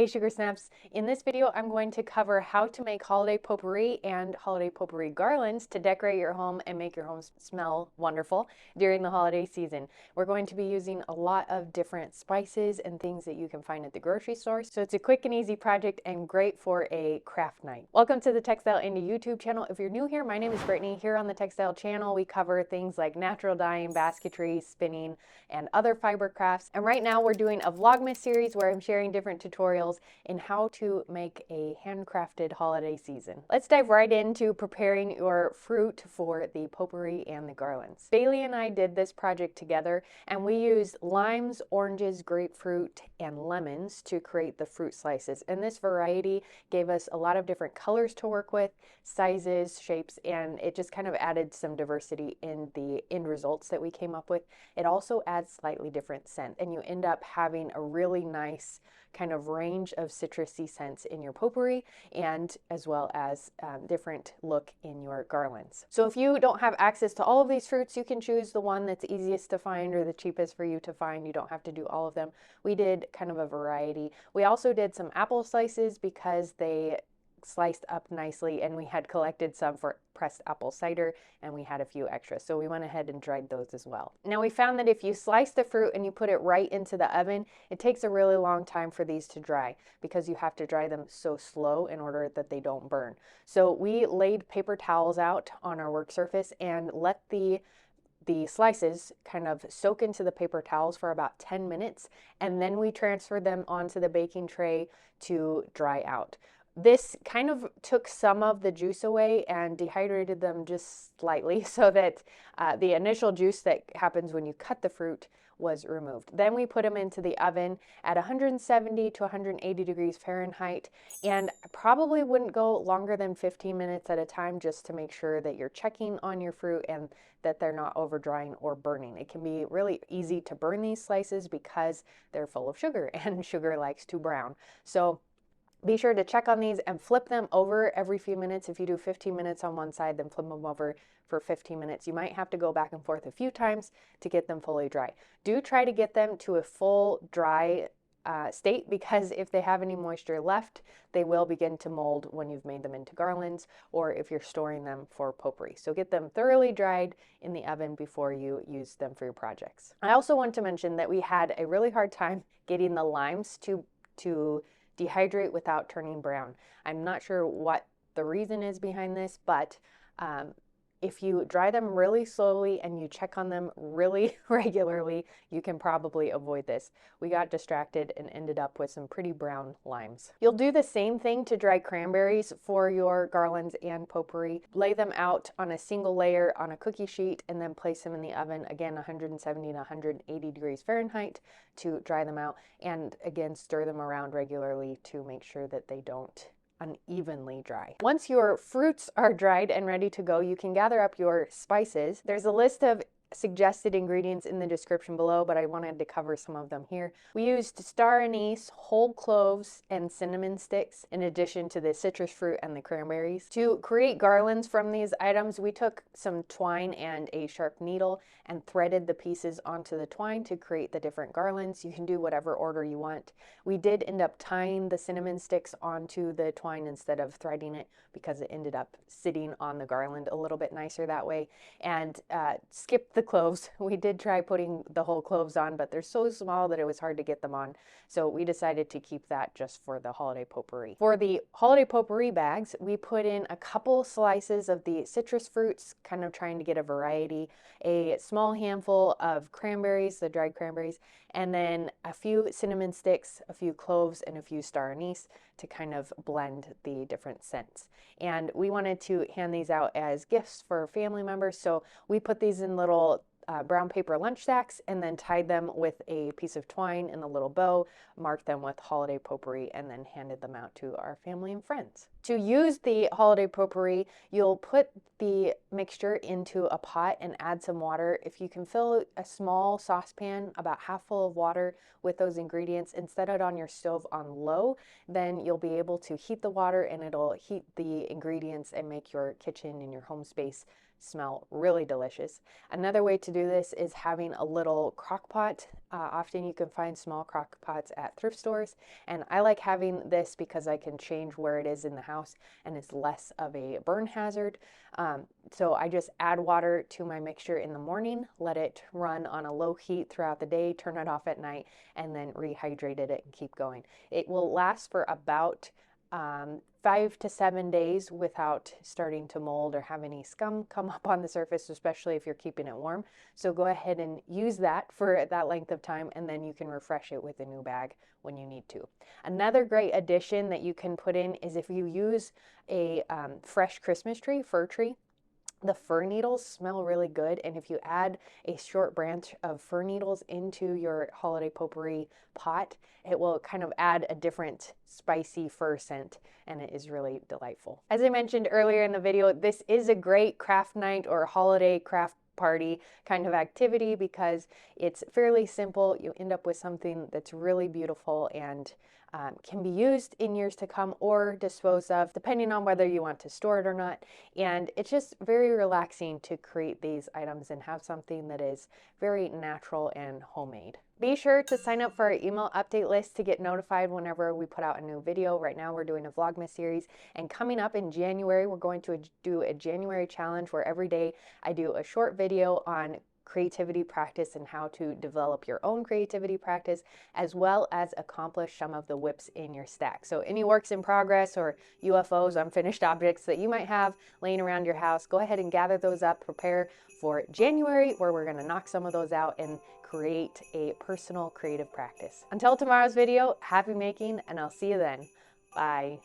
Hey Sugar Snaps, in this video I'm going to cover how to make holiday potpourri and holiday potpourri garlands to decorate your home and make your home smell wonderful during the holiday season. We're going to be using a lot of different spices and things that you can find at the grocery store, so it's a quick and easy project and great for a craft night. Welcome to the Textile Indie YouTube channel. If you're new here, my name is Brittany. Here on the Textile channel we cover things like natural dyeing, basketry, spinning, and other fiber crafts. And right now we're doing a Vlogmas series where I'm sharing different tutorials in how to make a handcrafted holiday season. Let's dive right into preparing your fruit for the potpourri and the garlands. Bailey and I did this project together, and we used limes, oranges, grapefruit, and lemons to create the fruit slices. And this variety gave us a lot of different colors to work with, sizes, shapes, and it just kind of added some diversity in the end results that we came up with. It also adds slightly different scent, and you end up having a really nice kind of range of citrusy scents in your potpourri, and as well as different look in your garlands. So if you don't have access to all of these fruits, you can choose the one that's easiest to find or the cheapest for you to find. You don't have to do all of them. We did kind of a variety. We also did some apple slices because they sliced up nicely, and we had collected some for pressed apple cider, and we had a few extras, so we went ahead and dried those as well. Now we found that if you slice the fruit and you put it right into the oven, it takes a really long time for these to dry because you have to dry them so slow in order that they don't burn. So we laid paper towels out on our work surface and let the slices kind of soak into the paper towels for about 10 minutes, and then we transferred them onto the baking tray to dry out. This kind of took some of the juice away and dehydrated them just slightly so that the initial juice that happens when you cut the fruit was removed. Then we put them into the oven at 170 to 180 degrees Fahrenheit, and probably wouldn't go longer than 15 minutes at a time, just to make sure that you're checking on your fruit and that they're not over drying or burning. It can be really easy to burn these slices because they're full of sugar, and sugar likes to brown. So be sure to check on these and flip them over every few minutes. If you do 15 minutes on one side, then flip them over for 15 minutes. You might have to go back and forth a few times to get them fully dry. Do try to get them to a full dry state, because if they have any moisture left, they will begin to mold when you've made them into garlands or if you're storing them for potpourri. So get them thoroughly dried in the oven before you use them for your projects. I also want to mention that we had a really hard time getting the limes to dehydrate without turning brown. I'm not sure what the reason is behind this, but if you dry them really slowly and you check on them really regularly, you can probably avoid this. We got distracted and ended up with some pretty brown limes. You'll do the same thing to dry cranberries for your garlands and potpourri. Lay them out on a single layer on a cookie sheet and then place them in the oven, again 170 to 180 degrees Fahrenheit, to dry them out, and again stir them around regularly to make sure that they don't unevenly dry. Once your fruits are dried and ready to go, you can gather up your spices. There's a list of suggested ingredients in the description below, but I wanted to cover some of them here. We used star anise, whole cloves, and cinnamon sticks, in addition to the citrus fruit and the cranberries. To create garlands from these items, we took some twine and a sharp needle and threaded the pieces onto the twine to create the different garlands. You can do whatever order you want. We did end up tying the cinnamon sticks onto the twine instead of threading it, because it ended up sitting on the garland a little bit nicer that way. And skipped the cloves. We did try putting the whole cloves on, but they're so small that it was hard to get them on. So we decided to keep that just for the holiday potpourri. For the holiday potpourri bags, we put in a couple slices of the citrus fruits, kind of trying to get a variety, a small handful of cranberries, the dried cranberries, and then a few cinnamon sticks, a few cloves, and a few star anise to kind of blend the different scents. And we wanted to hand these out as gifts for family members, so we put these in little brown paper lunch sacks and then tied them with a piece of twine in a little bow, marked them with holiday potpourri, and then handed them out to our family and friends. To use the holiday potpourri, you'll put the mixture into a pot and add some water. If you can fill a small saucepan about half full of water with those ingredients and set it on your stove on low, then you'll be able to heat the water and it'll heat the ingredients and make your kitchen and your home space smell really delicious. Another way to do this is having a little crock pot. Often you can find small crock pots at thrift stores, and I like having this because I can change where it is in the house and it's less of a burn hazard. So I just add water to my mixture in the morning, let it run on a low heat throughout the day, turn it off at night, and then rehydrated it and keep going. It will last for about 5 to 7 days without starting to mold or have any scum come up on the surface, especially if you're keeping it warm. So go ahead and use that for that length of time, and then you can refresh it with a new bag when you need to. Another great addition that you can put in is if you use a fresh Christmas tree, fir tree. The fir needles smell really good, and if you add a short branch of fir needles into your holiday potpourri pot, it will kind of add a different spicy fir scent, and it is really delightful. As I mentioned earlier in the video, this is a great craft night or holiday craft party kind of activity because it's fairly simple. You end up with something that's really beautiful and can be used in years to come or disposed of, depending on whether you want to store it or not. And it's just very relaxing to create these items and have something that is very natural and homemade. Be sure to sign up for our email update list to get notified whenever we put out a new video. Right now we're doing a Vlogmas series, and coming up in January, we're going to do a January challenge where every day I do a short video on creativity practice and how to develop your own creativity practice, as well as accomplish some of the whips in your stack. So any works in progress or UFOs, unfinished objects that you might have laying around your house, go ahead and gather those up, prepare for January, where we're going to knock some of those out and create a personal creative practice. Until tomorrow's video, happy making, and I'll see you then. Bye.